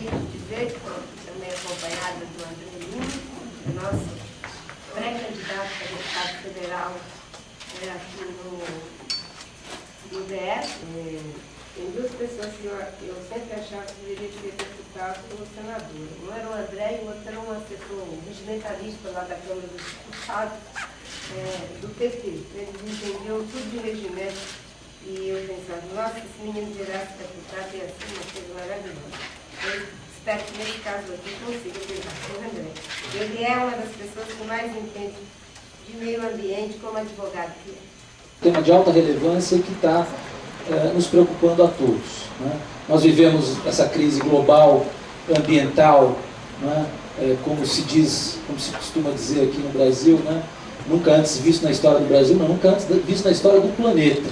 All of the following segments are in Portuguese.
aqui dizer que estou também acompanhada do André Lima, nosso pré-candidato a deputado federal aqui no DF. Tem duas pessoas que eu sempre achava que deveria ter deputado como senadora. Um era o André e o outro era um assessor, um regimentalista lá da Câmara dos Deputados, do PT. Eles entendiam tudo de regimento e eu pensava, nossa, esse menino virasse deputado é assim, uma coisa maravilhosa. Eu espero que nesse caso aqui consiga virar o André. Ele é uma das pessoas que mais entende de meio ambiente como advogado que é. Tema de alta relevância que está nos preocupando a todos, né? Nós vivemos essa crise global, ambiental, né? Como se diz, como se costuma dizer aqui no Brasil, né? Nunca antes visto na história do Brasil, não, nunca antes visto na história do planeta,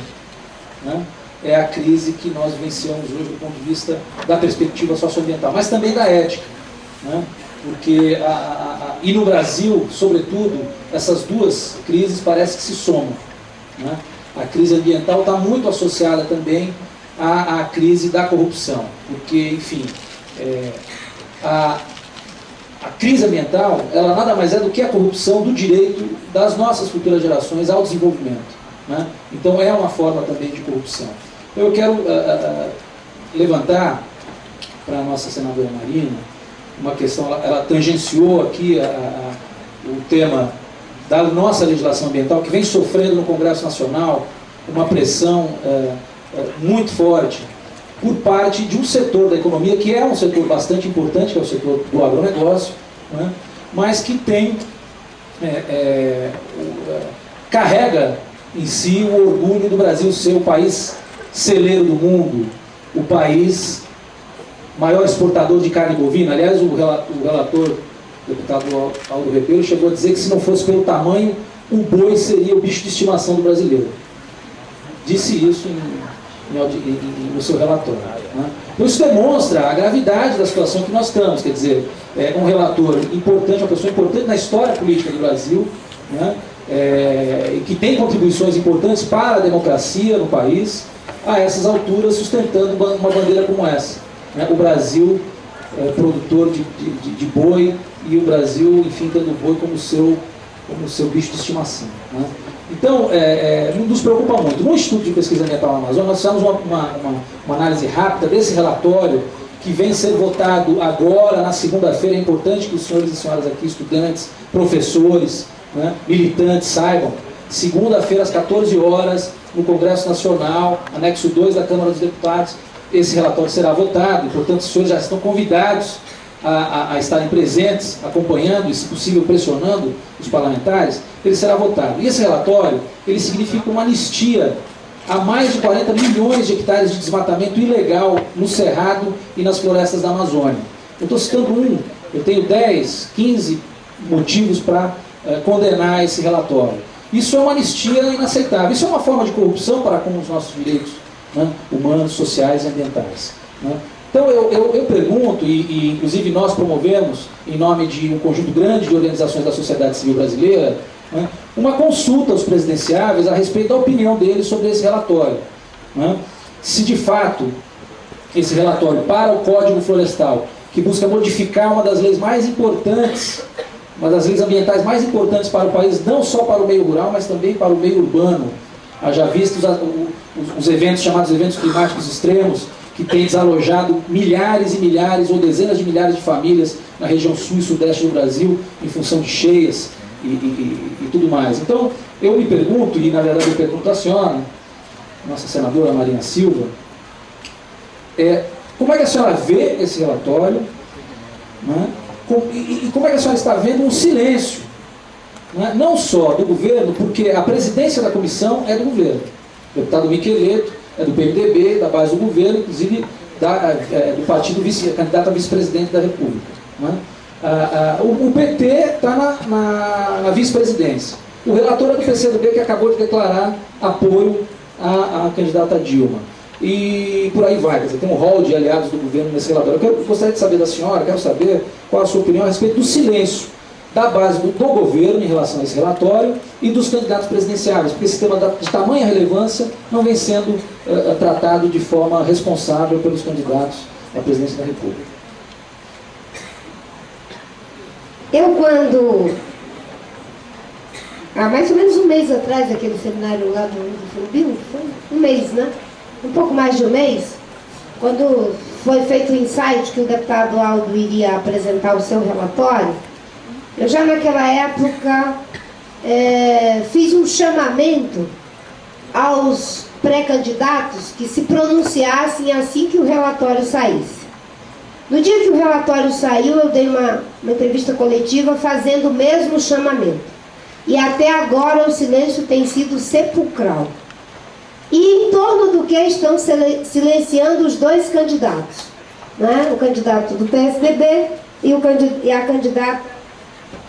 né? É a crise que nós vivenciamos hoje do ponto de vista da perspectiva socioambiental, mas também da ética, né? Porque e no Brasil, sobretudo, essas duas crises parecem que se somam, né? A crise ambiental está muito associada também à crise da corrupção, porque, enfim, a crise ambiental, ela nada mais é do que a corrupção do direito das nossas futuras gerações ao desenvolvimento, né? Então é uma forma também de corrupção. Eu quero levantar para a nossa senadora Marina uma questão, ela tangenciou aqui o tema da nossa legislação ambiental, que vem sofrendo no Congresso Nacional uma pressão muito forte por parte de um setor da economia, que é um setor bastante importante, que é o setor do agronegócio, né? Mas que tem, carrega em si o orgulho do Brasil ser o país celeiro do mundo, o país maior exportador de carne bovina. Aliás, o relator, o deputado Aldo Rebelo, chegou a dizer que se não fosse pelo tamanho, o boi seria o bicho de estimação do brasileiro. Disse isso no seu relatório, né? Então isso demonstra a gravidade da situação que nós estamos, quer dizer, um relator importante, uma pessoa importante na história política do Brasil, né? Que tem contribuições importantes para a democracia no país, a essas alturas sustentando uma bandeira como essa, né? O Brasil produtor de boi, e o Brasil, enfim, tendo o boi como seu bicho de estimação, né? Então, nos preocupa muito. No Instituto de Pesquisa Ambiental na Amazônia, nós fizemos uma análise rápida desse relatório, que vem ser votado agora, na segunda-feira. É importante que os senhores e senhoras aqui, estudantes, professores, né, militantes, saibam. Segunda-feira, às 14 horas, no Congresso Nacional, anexo 2 da Câmara dos Deputados, esse relatório será votado, e, portanto, os senhores já estão convidados a estarem presentes, acompanhando e, se possível, pressionando os parlamentares. Ele será votado. E esse relatório, ele significa uma anistia a mais de 40 milhões de hectares de desmatamento ilegal no Cerrado e nas florestas da Amazônia. Eu estou citando eu tenho 10, 15 motivos para condenar esse relatório. Isso é uma anistia inaceitável. Isso é uma forma de corrupção para com os nossos direitos, né, humanos, sociais e ambientais, né? Então eu pergunto, e inclusive nós promovemos, em nome de um conjunto grande de organizações da sociedade civil brasileira, né, uma consulta aos presidenciáveis a respeito da opinião deles sobre esse relatório, né? Se de fato esse relatório para o Código Florestal, que busca modificar uma das leis mais importantes, uma das leis ambientais mais importantes para o país, não só para o meio rural, mas também para o meio urbano, haja visto os eventos chamados eventos climáticos extremos, que tem desalojado milhares e milhares ou dezenas de milhares de famílias na região sul e sudeste do Brasil, em função de cheias e tudo mais. Então, eu me pergunto, e na verdade eu pergunto à senhora, nossa senadora Marina Silva, como é que a senhora vê esse relatório, né? E como é que a senhora está vendo um silêncio, né? Não só do governo, porque a presidência da comissão é do governo, o deputado Miqueleto é do PMDB, da base do governo, inclusive do partido candidato a vice-presidente da República, né? O PT está na vice-presidência. O relator é do PCdoB, que acabou de declarar apoio à candidata Dilma. E por aí vai, quer dizer, tem um rol de aliados do governo nesse relatório. Eu gostaria de saber da senhora, quero saber qual a sua opinião a respeito do silêncio da base do governo em relação a esse relatório e dos candidatos presidenciáveis, porque esse tema de tamanha relevância não vem sendo tratado de forma responsável pelos candidatos à presidência da República. Eu, quando, há mais ou menos um mês atrás, aquele seminário lá do Fulbio, foi um mês, né? Um pouco mais de um mês, quando foi feito o insight que o deputado Aldo iria apresentar o seu relatório, eu já naquela época fiz um chamamento aos pré-candidatos que se pronunciassem assim que o relatório saísse. No dia que o relatório saiu, eu dei uma entrevista coletiva fazendo o mesmo chamamento. E até agora o silêncio tem sido sepulcral. E em torno do que estão silenciando os dois candidatos, né? O candidato do PSDB e a candidata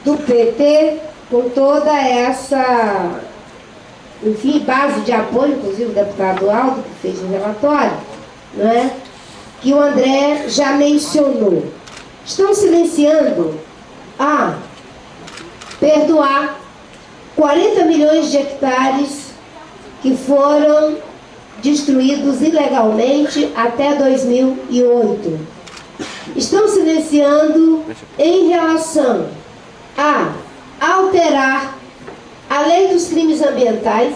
do PT, com toda essa, enfim, base de apoio, inclusive o deputado Aldo, que fez o relatório, né? Que o André já mencionou. Estão silenciando a perdoar 40 milhões de hectares que foram destruídos ilegalmente até 2008. Estão silenciando em relação a alterar a lei dos crimes ambientais,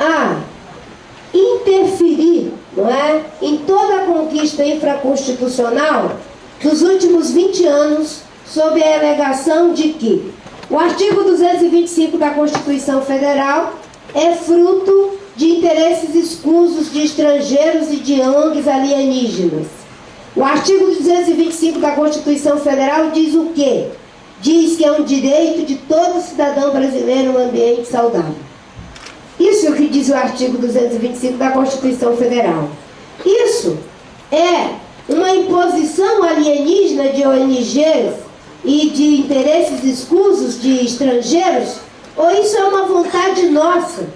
a interferir, não é, em toda a conquista infraconstitucional dos últimos 20 anos, sob a alegação de que o artigo 225 da Constituição Federal é fruto de interesses escusos de estrangeiros e de ONGs alienígenas. O artigo 225 da Constituição Federal diz o quê? Diz que é um direito de todo cidadão brasileiro um ambiente saudável. Isso é o que diz o artigo 225 da Constituição Federal. Isso é uma imposição alienígena de ONGs e de interesses escusos de estrangeiros? Ou isso é uma vontade nossa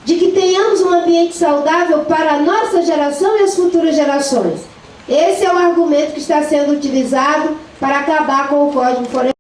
de que tenhamos um ambiente saudável para a nossa geração e as futuras gerações? Esse é o argumento que está sendo utilizado para acabar com o Código Florestal.